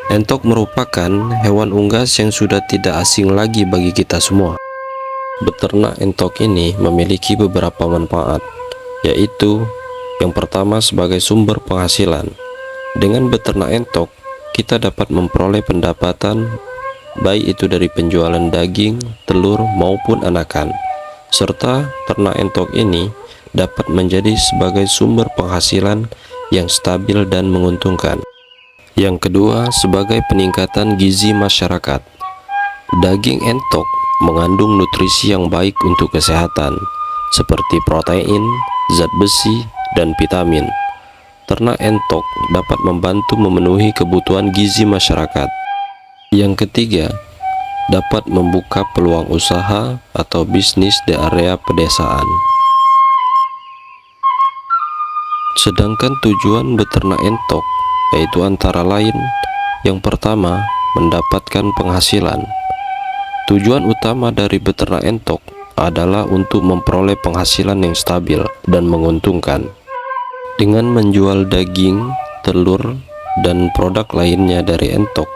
Entok merupakan hewan unggas yang sudah tidak asing lagi bagi kita semua. Beternak entok ini memiliki beberapa manfaat, yaitu yang pertama sebagai sumber penghasilan. Dengan beternak entok, kita dapat memperoleh pendapatan, baik itu dari penjualan daging, telur, maupun anakan. Serta ternak entok ini dapat menjadi sebagai sumber penghasilan yang stabil dan menguntungkan. Yang kedua, sebagai peningkatan gizi masyarakat. Daging entok mengandung nutrisi yang baik untuk kesehatan, seperti protein, zat besi, dan vitamin. Ternak entok dapat membantu memenuhi kebutuhan gizi masyarakat. Yang ketiga, dapat membuka peluang usaha atau bisnis di area pedesaan. Sedangkan tujuan beternak entok yaitu antara lain, yang pertama, mendapatkan penghasilan. Tujuan utama dari beternak entok adalah untuk memperoleh penghasilan yang stabil dan menguntungkan. Dengan menjual daging, telur, dan produk lainnya dari entok,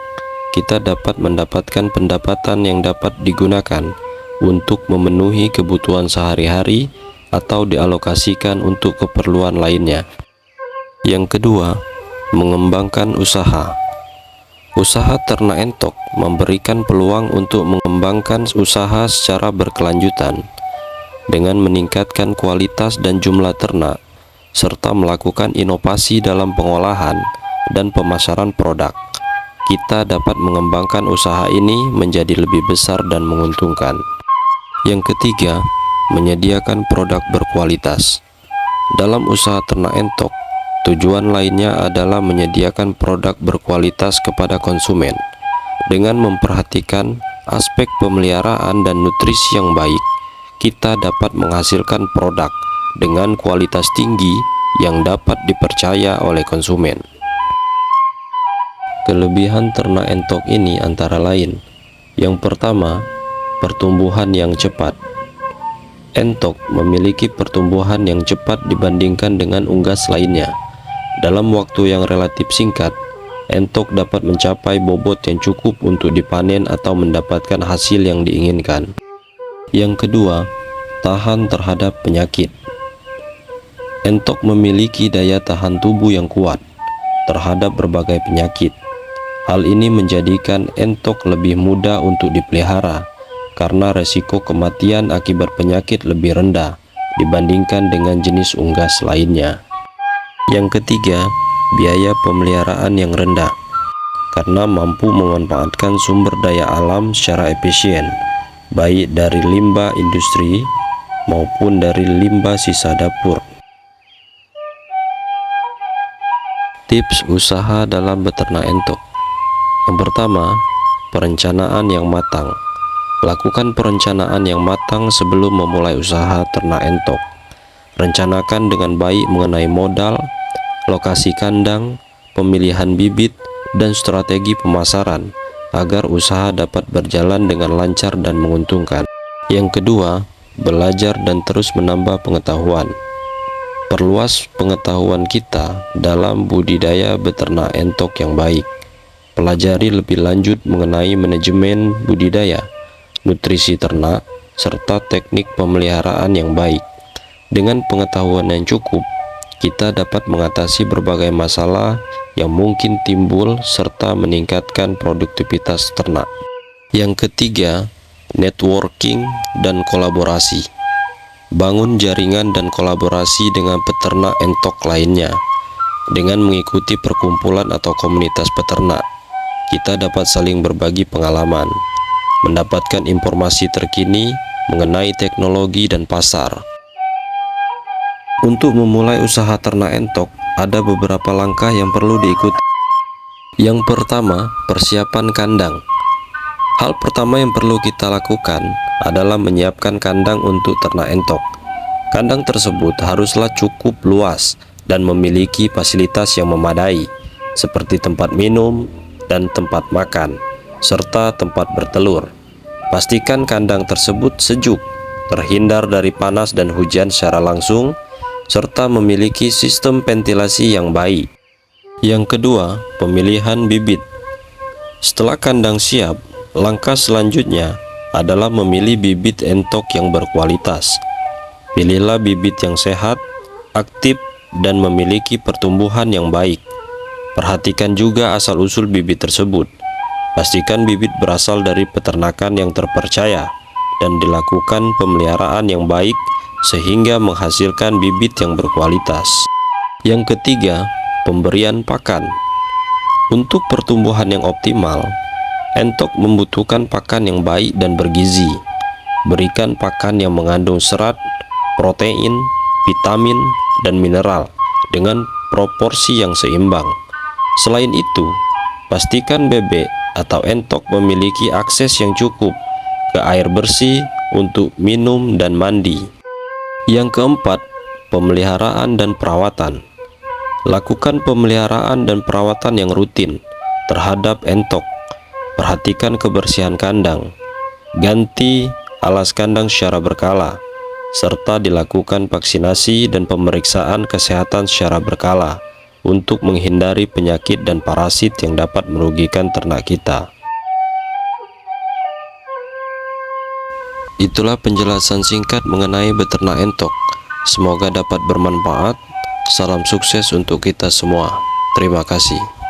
kita dapat mendapatkan pendapatan yang dapat digunakan untuk memenuhi kebutuhan sehari-hari atau dialokasikan untuk keperluan lainnya. Yang kedua, mengembangkan usaha. Usaha ternak entok memberikan peluang untuk mengembangkan usaha secara berkelanjutan dengan meningkatkan kualitas dan jumlah ternak, serta melakukan inovasi dalam pengolahan dan pemasaran produk. Kita dapat mengembangkan usaha ini menjadi lebih besar dan menguntungkan. Yang ketiga, menyediakan produk berkualitas. Dalam usaha ternak entok, tujuan lainnya adalah menyediakan produk berkualitas kepada konsumen. Dengan memperhatikan aspek pemeliharaan dan nutrisi yang baik, kita dapat menghasilkan produk dengan kualitas tinggi yang dapat dipercaya oleh konsumen. Kelebihan ternak entok ini antara lain, yang pertama, pertumbuhan yang cepat. Entok memiliki pertumbuhan yang cepat dibandingkan dengan unggas lainnya. Dalam waktu yang relatif singkat, entok dapat mencapai bobot yang cukup untuk dipanen atau mendapatkan hasil yang diinginkan. Yang kedua, tahan terhadap penyakit. Entok memiliki daya tahan tubuh yang kuat terhadap berbagai penyakit. Hal ini menjadikan entok lebih mudah untuk dipelihara karena resiko kematian akibat penyakit lebih rendah dibandingkan dengan jenis unggas lainnya. Yang ketiga, biaya pemeliharaan yang rendah karena mampu memanfaatkan sumber daya alam secara efisien, baik dari limbah industri maupun dari limbah sisa dapur. Tips usaha dalam beternak entok. Yang pertama, perencanaan yang matang. Lakukan perencanaan yang matang sebelum memulai usaha ternak entok. Rencanakan dengan baik mengenai modal, lokasi kandang, pemilihan bibit, dan strategi pemasaran agar usaha dapat berjalan dengan lancar dan menguntungkan. Yang kedua, belajar dan terus menambah pengetahuan. Perluas pengetahuan kita dalam budidaya beternak entok yang baik. Pelajari lebih lanjut mengenai manajemen budidaya, nutrisi ternak, serta teknik pemeliharaan yang baik. Dengan pengetahuan yang cukup, kita dapat mengatasi berbagai masalah yang mungkin timbul serta meningkatkan produktivitas ternak. Yang ketiga, networking dan kolaborasi. Bangun jaringan dan kolaborasi dengan peternak entok lainnya. Dengan mengikuti perkumpulan atau komunitas peternak, kita dapat saling berbagi pengalaman, mendapatkan informasi terkini mengenai teknologi dan pasar. Untuk memulai usaha ternak entok, ada beberapa langkah yang perlu diikuti. Yang pertama, persiapan kandang. Hal pertama yang perlu kita lakukan adalah menyiapkan kandang untuk ternak entok. Kandang tersebut haruslah cukup luas dan memiliki fasilitas yang memadai, seperti tempat minum dan tempat makan, serta tempat bertelur. Pastikan kandang tersebut sejuk, terhindar dari panas dan hujan secara langsung, serta memiliki sistem ventilasi yang baik. Yang kedua, pemilihan bibit. Setelah kandang siap, langkah selanjutnya adalah memilih bibit entok yang berkualitas. Pilihlah bibit yang sehat, aktif, dan memiliki pertumbuhan yang baik. Perhatikan juga asal-usul bibit tersebut. Pastikan bibit berasal dari peternakan yang terpercaya dan dilakukan pemeliharaan yang baik sehingga menghasilkan bibit yang berkualitas. Yang ketiga, pemberian pakan. Untuk pertumbuhan yang optimal, entok membutuhkan pakan yang baik dan bergizi. Berikan pakan yang mengandung serat, protein, vitamin, dan mineral dengan proporsi yang seimbang. Selain itu, pastikan bebek atau entok memiliki akses yang cukup ke air bersih untuk minum dan mandi. Yang keempat, pemeliharaan dan perawatan. Lakukan pemeliharaan dan perawatan yang rutin terhadap entok. Perhatikan kebersihan kandang, ganti alas kandang secara berkala, serta dilakukan vaksinasi dan pemeriksaan kesehatan secara berkala untuk menghindari penyakit dan parasit yang dapat merugikan ternak kita. Itulah penjelasan singkat mengenai beternak entok. Semoga dapat bermanfaat. Salam sukses untuk kita semua. Terima kasih.